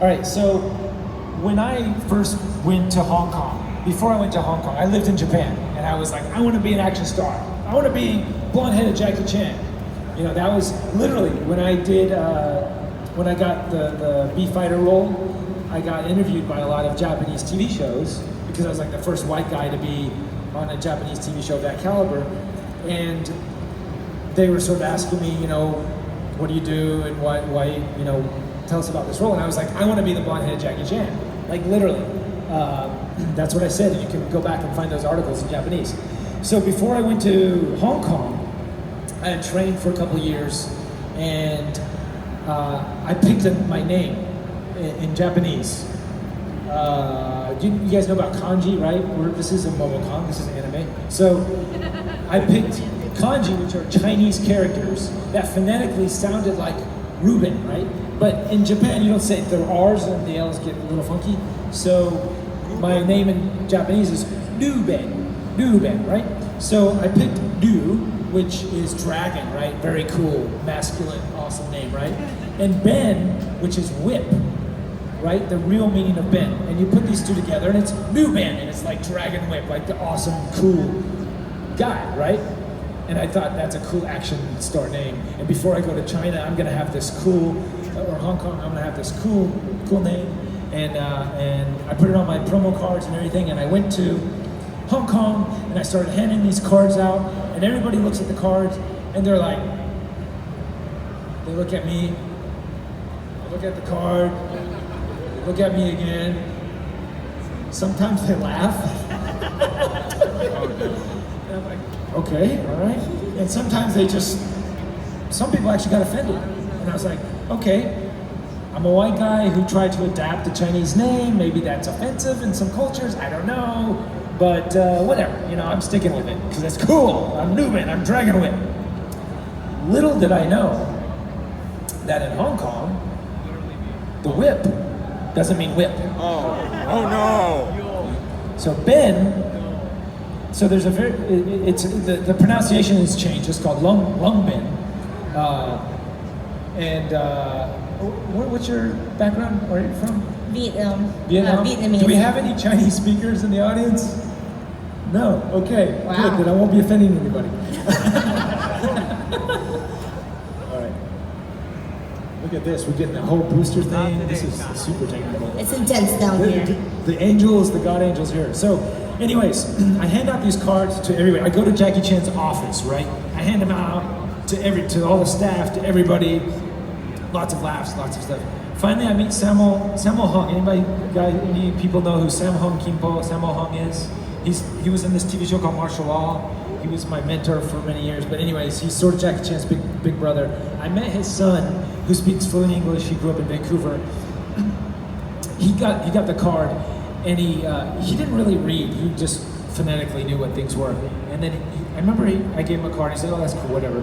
All right, so when I first went to Hong Kong, before I went to Hong Kong, I lived in Japan, and I was like, I want to be an action star. I want to be blonde-headed Jackie Chan. You know, that was literally when I did, when I got the B-Fighter role, I got interviewed by a lot of Japanese TV shows because I was like the first white guy to be on a Japanese TV show of that caliber. And they were sort of asking me, you know, what do you do and why, you know, tell us about this role. And I was like, I want to be the blonde-headed Jackie Chan. Like literally. That's what I said. You can go back and find those articles in Japanese. So before I went to Hong Kong, I had trained for a couple of years, and I picked my name in Japanese. You guys know about kanji, right? This is a Momocon, this is anime. So I picked kanji, which are Chinese characters that phonetically sounded like Reuben, right? But in Japan, you don't say their R's and the L's get a little funky. So my name in Japanese is Reuben, right? So I picked Du, which is dragon, right? Very cool, masculine, awesome name, right? And Ben, which is whip, right? The real meaning of Ben. And you put these two together and it's Ben, and it's like Dragonwhip, like the awesome, cool guy, right? And I thought that's a cool action star name. And before I go to China, I'm gonna have this cool, or Hong Kong, I'm gonna have this cool name. And I put it on my promo cards and everything, and I went to Hong Kong and I started handing these cards out, and everybody looks at the cards and they're like, they look at me, they look at the card, they look at me again. Sometimes they laugh. And I'm like, okay, all right. And sometimes some people actually got offended. And I was like, okay, I'm a white guy who tried to adapt the Chinese name. Maybe that's offensive in some cultures, I don't know. But whatever, you know, I'm sticking with it because it's cool. I'm Reuben, I'm Dragonwhip. Little did I know that in Hong Kong, the whip doesn't mean whip. Oh no. So Ben, so there's a very, the pronunciation is changed. It's called Langdon. What's your background? Where are you from? Vietnam. Vietnamese. Do we have any Chinese speakers in the audience? No. Okay. Wow. Good. Then I won't be offending anybody. All right. Look at this. We're getting the whole booster thing. This is super technical. It's intense down here. The angels, the God angels here. So, anyways, I hand out these cards to everybody. I go to Jackie Chan's office, right? I hand them out to all the staff, to everybody. Lots of laughs, lots of stuff. Finally, I meet Sammo Hung. Any people know who Sammo Hung is? He was in this TV show called Martial Law. He was my mentor for many years. But anyways, he's sort of Jackie Chan's big brother. I met his son, who speaks fluent English. He grew up in Vancouver. He got the card, and he didn't really read. He just phonetically knew what things were. And then I remember I gave him a card. He said, "Oh, that's cool, whatever."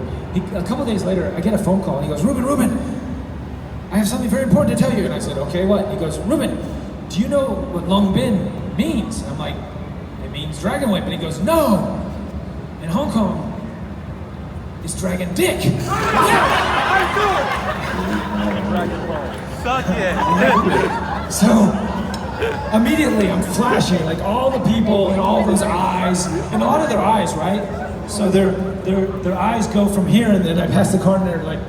A couple days later, I get a phone call. And he goes, Reuben, I have something very important to tell you. And I said, okay, what? He goes, Reuben, do you know what Long Bin means? I'm like, it means Dragonwhip. And he goes, no, in Hong Kong, it's Dragon Dick. Suck it. So immediately I'm flashing, like all the people and all those eyes, and a lot of their eyes, right? So their eyes go from here, and then I pass the card and they're like,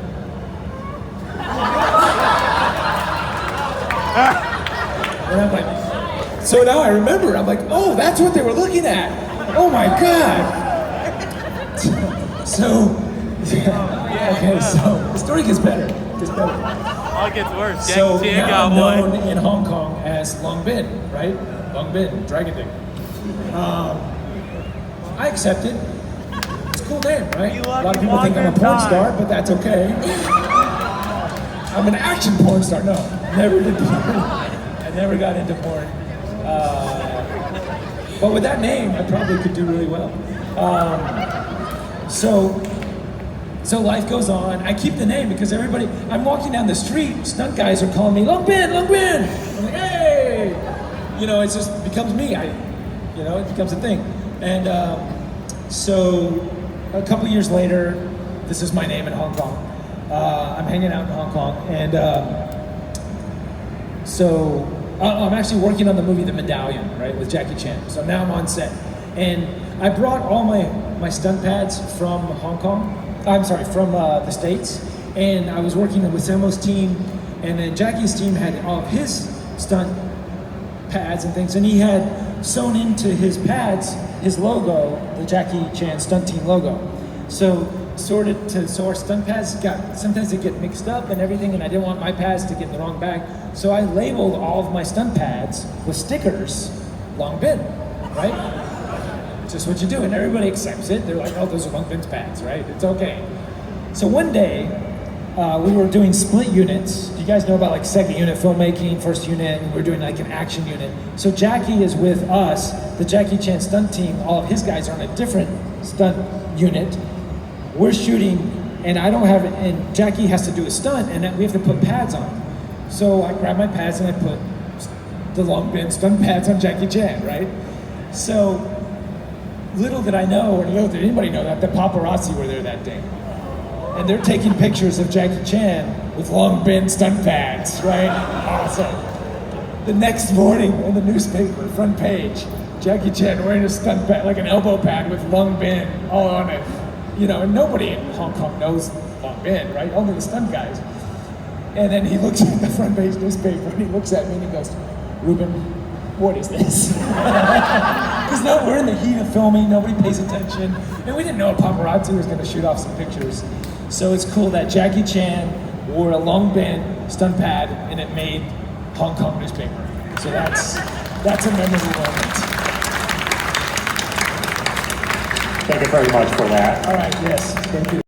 and I'm like, so now I remember, I'm like, oh, that's what they were looking at. Oh my God. Okay, so the story gets better. Oh, it gets worse. So Jackie Chan now got I'm known one. in Hong Kong as Long Bin, right? Long Bin, Dragon Dick. I accept it. It's a cool name, right? A lot of people think I'm a porn star, but that's okay. I'm an action porn star. No, never did porn. I never got into porn. But with that name, I probably could do really well. So life goes on. I keep the name because I'm walking down the street, stunt guys are calling me, Long Bin! I'm like, hey! You know, it just becomes me. It becomes a thing. And so a couple years later, this is my name in Hong Kong. I'm hanging out in Hong Kong, and So I'm actually working on the movie The Medallion, right, with Jackie Chan. So now I'm on set. And I brought all my stunt pads from Hong Kong. I'm sorry, from the States. And I was working with Samo's team, and then Jackie's team had all of his stunt pads and things, and he had sewn into his pads his logo, the Jackie Chan stunt team logo. So our stunt pads sometimes they get mixed up and everything, and I didn't want my pads to get in the wrong bag. So I labeled all of my stunt pads with stickers, Long Bin, right? Just what you do, and everybody accepts it. They're like, oh, those are Long Bin's pads, right? It's okay. So one day, we were doing split units. You guys know about like second unit filmmaking, first unit, and we're doing like an action unit. So Jackie is with us, the Jackie Chan stunt team. All of his guys are on a different stunt unit. We're shooting, and I don't have it, and Jackie has to do a stunt, and we have to put pads on. So I grab my pads and I put the Long Bin stunt pads on Jackie Chan, right? So little did I know, or little did anybody know that the paparazzi were there that day. And they're taking pictures of Jackie Chan with Long Bin stunt pads, right? Awesome. The next morning in the newspaper, front page, Jackie Chan wearing a stunt pad, like an elbow pad with Long Bin all on it. You know, and nobody in Hong Kong knows Long Bin, right? Only the stunt guys. And then he looks at the front page newspaper and he looks at me and he goes, Reuben, what is this? Because now we're in the heat of filming, nobody pays attention, and we didn't know a paparazzi was going to shoot off some pictures. So it's cool that Jackie Chan wore a Long Bin stunt pad and it made Hong Kong newspaper. So that's a memorable moment. Thank you very much for that. All right, yes, thank you.